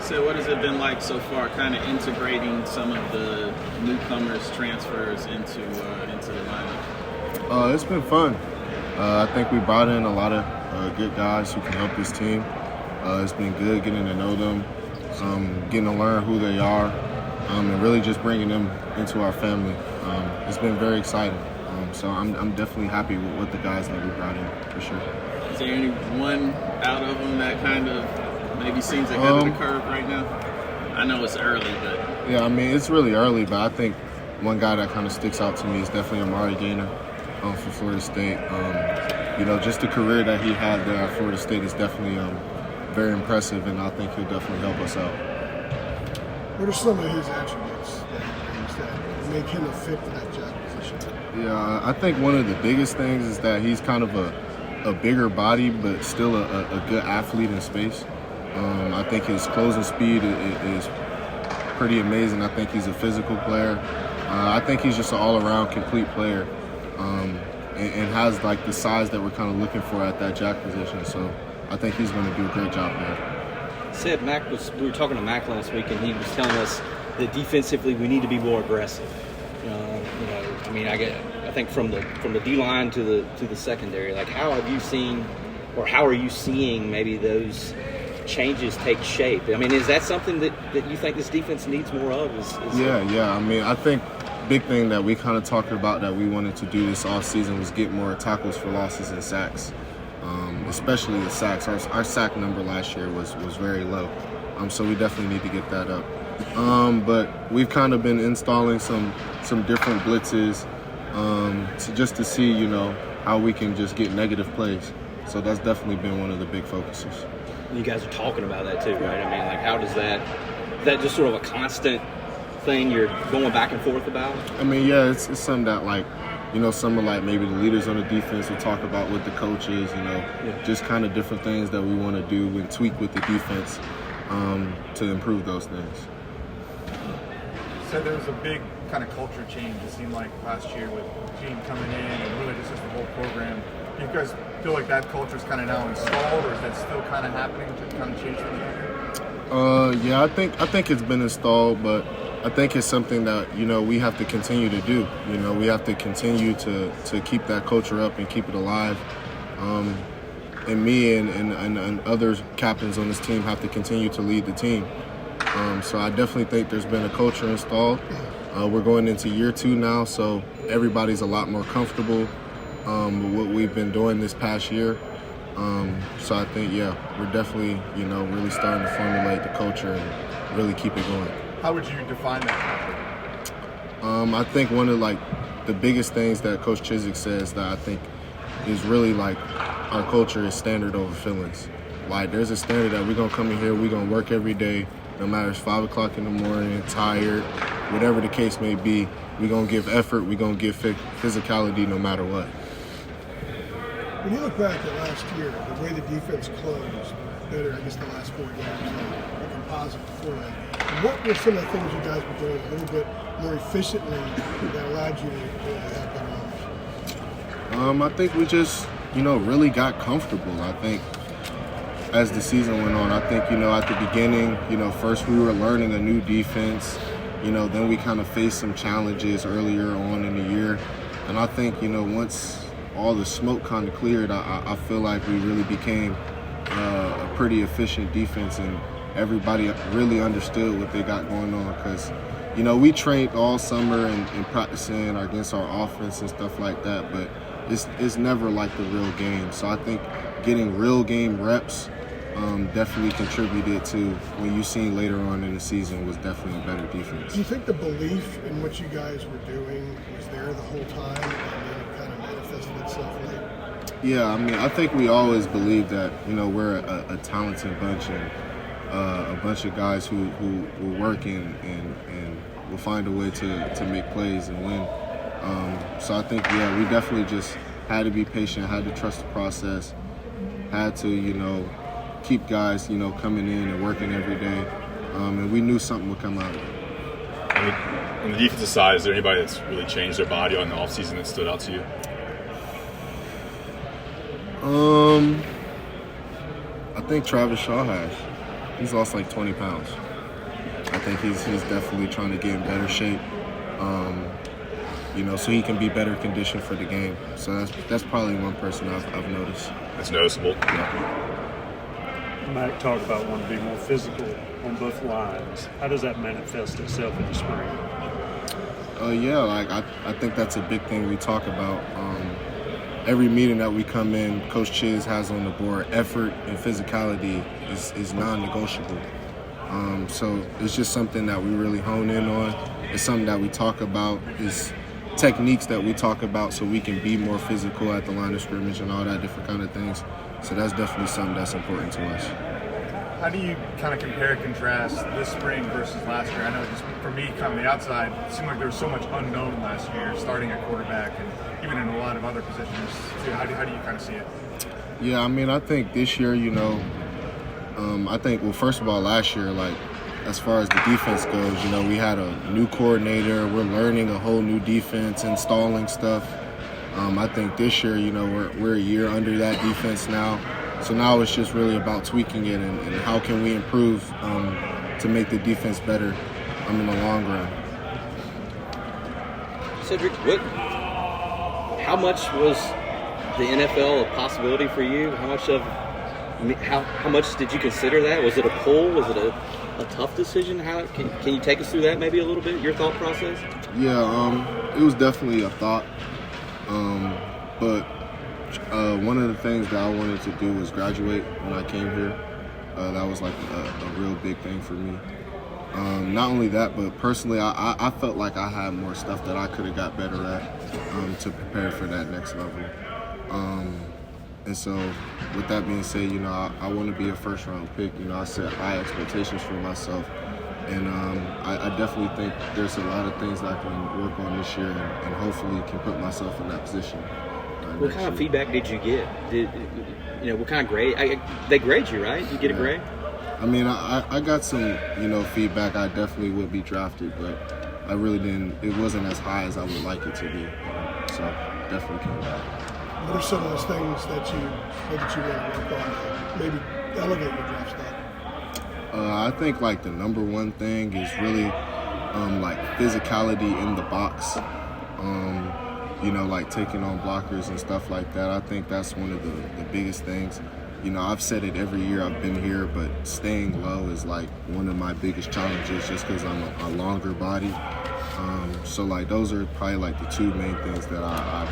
So what has it been like so far, kind of integrating some of the newcomers, transfers into the lineup? It's been fun. I think we brought in a lot of good guys who can help this team. It's been good getting to know them, getting to learn who they are, and really just bringing them into our family. It's been very exciting. So I'm definitely happy with the guys that we brought in, for sure. Is there any one out of them that kind of maybe seems ahead of the curve right now? I know it's early, but... Yeah, I mean, it's really early, but I think one guy that kind of sticks out to me is definitely Amari Gaynor from Florida State. Just the career that he had there at Florida State is definitely very impressive, and I think he'll definitely help us out. What are some of his attributes that make him a fit for that job position? Yeah, I think one of the biggest things is that he's kind of a bigger body, but still a good athlete in space. I think his closing speed is pretty amazing. I think he's a physical player. I think he's just an all-around complete player, and has like the size that we're kind of looking for at that jack position. So I think he's going to do a great job there. Said we were talking to Mac last week, and he was telling us that defensively we need to be more aggressive. I think from the D line to the secondary, like how have you seen, or how are you seeing maybe those changes take shape? I mean, is that something that you think this defense needs more of? Yeah. I mean, I think big thing that we kind of talked about that we wanted to do this offseason was get more tackles for losses and sacks, especially the sacks. Our sack number last year was very low, so we definitely need to get that up. But we've kind of been installing some different blitzes just to see, how we can just get negative plays. So that's definitely been one of the big focuses. You guys are talking about that too, right? I mean, like, how does that just sort of a constant thing you're going back and forth about? I mean, yeah, it's something that, like, some of, like, maybe the leaders on the defense will talk about with the coaches, just kind of different things that we want to do and tweak with the defense to improve those things. So there was a big kind of culture change, it seemed like, last year with Gene coming in and really just as the whole program. Do you guys feel like that culture is kind of now installed, or is that still kind of happening to kind of change things out here? Yeah, I think it's been installed, but I think it's something that, we have to continue to do. We have to continue to keep that culture up and keep it alive. And me and other captains on this team have to continue to lead the team. So I definitely think there's been a culture installed. We're going into year 2 now, so everybody's a lot more comfortable with what we've been doing this past year. So I think, we're definitely, really starting to formulate the culture and really keep it going. How would you define that culture? I think one of, the biggest things that Coach Cedric says that I think is really, our culture is standard over feelings. Like, there's a standard that we're going to come in here, we're going to work every day, no matter if it's 5 o'clock in the morning, tired, whatever the case may be. We're going to give effort, we're going to give physicality no matter what. When you look back at last year, the way the defense closed, better, I guess, the last 4 games, a composite before that, what were some of the things you guys were doing a little bit more efficiently that allowed you to have better numbers? I think we just, really got comfortable. I think as the season went on, I think, at the beginning, first we were learning a new defense, then we kind of faced some challenges earlier on in the year. And I think, once all the smoke kind of cleared, I feel like we really became a pretty efficient defense, and everybody really understood what they got going on because, we trained all summer and practicing against our offense and stuff like that, but it's never like the real game. So I think getting real game reps definitely contributed to when you seen later on in the season was definitely a better defense. Do you think the belief in what you guys were doing was there the whole time and then it kind of manifested itself late? Yeah, I mean, I think we always believed that, we're a talented bunch and a bunch of guys who will work and will find a way to make plays and win. So I think, we definitely just had to be patient, had to trust the process, had to, keep guys, coming in and working every day. And we knew something would come out of it. On the defensive side, is there anybody that's really changed their body on the offseason that stood out to you? I think Travis Shaw has. He's lost like 20 pounds. I think he's definitely trying to get in better shape, so he can be better conditioned for the game. So that's probably one person I've noticed. That's noticeable. Yeah. Mike talked about wanting to be more physical on both lines. How does that manifest itself in the spring? I think that's a big thing we talk about. Every meeting that we come in, Coach Chiz has on the board, effort and physicality is non-negotiable. So it's just something that we really hone in on. It's something that we talk about. It's techniques that we talk about so we can be more physical at the line of scrimmage and all that different kind of things. So that's definitely something that's important to us. How do you kind of compare and contrast this spring versus last year? I know just for me, coming the outside, it seemed like there was so much unknown last year, starting at quarterback and even in a lot of other positions too. How do you kind of see it? Yeah, I think this year, first of all, last year, as far as the defense goes, we had a new coordinator. We're learning a whole new defense, installing stuff. I think this year, we're a year under that defense now. So now it's just really about tweaking it and how can we improve to make the defense better in the long run. Cedric, how much was the NFL a possibility for you? How much did you consider that? Was it a pull? Was it a tough decision? Can you take us through that maybe a little bit, your thought process? Yeah, it was definitely a thought. But one of the things that I wanted to do was graduate when I came here. That was like a real big thing for me. Not only that, but personally, I felt like I had more stuff that I could have got better at to prepare for that next level. And so with that being said, I want to be a first-round pick. I set high expectations for myself. And I definitely think there's a lot of things that I can work on this year and hopefully can put myself in that position. What kind of feedback did you get? What kind of grade? They grade you, right? You get a grade? I got some, feedback. I definitely would be drafted, but I really didn't. It wasn't as high as I would like it to be. So definitely came back. What are some of those things that you want to work on to maybe elevate your draft stock? I think the number one thing is really physicality in the box. Taking on blockers and stuff like that. I think that's one of the biggest things. I've said it every year I've been here, but staying low is one of my biggest challenges just because I'm a longer body. So those are probably the two main things that I've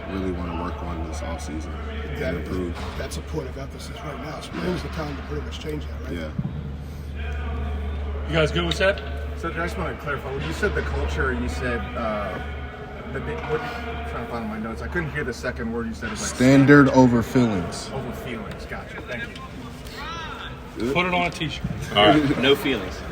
been really want to work on this offseason and improve. That's a point of emphasis right now. Spring's the time to pretty much change that, right? Yeah. You guys good with that? So I just want to clarify. When you said the culture, you said I'm trying to find my notes. I couldn't hear the second word you said. It was standard over feelings. Over feelings. Gotcha. Thank you. Put it on a t-shirt. All right. No feelings.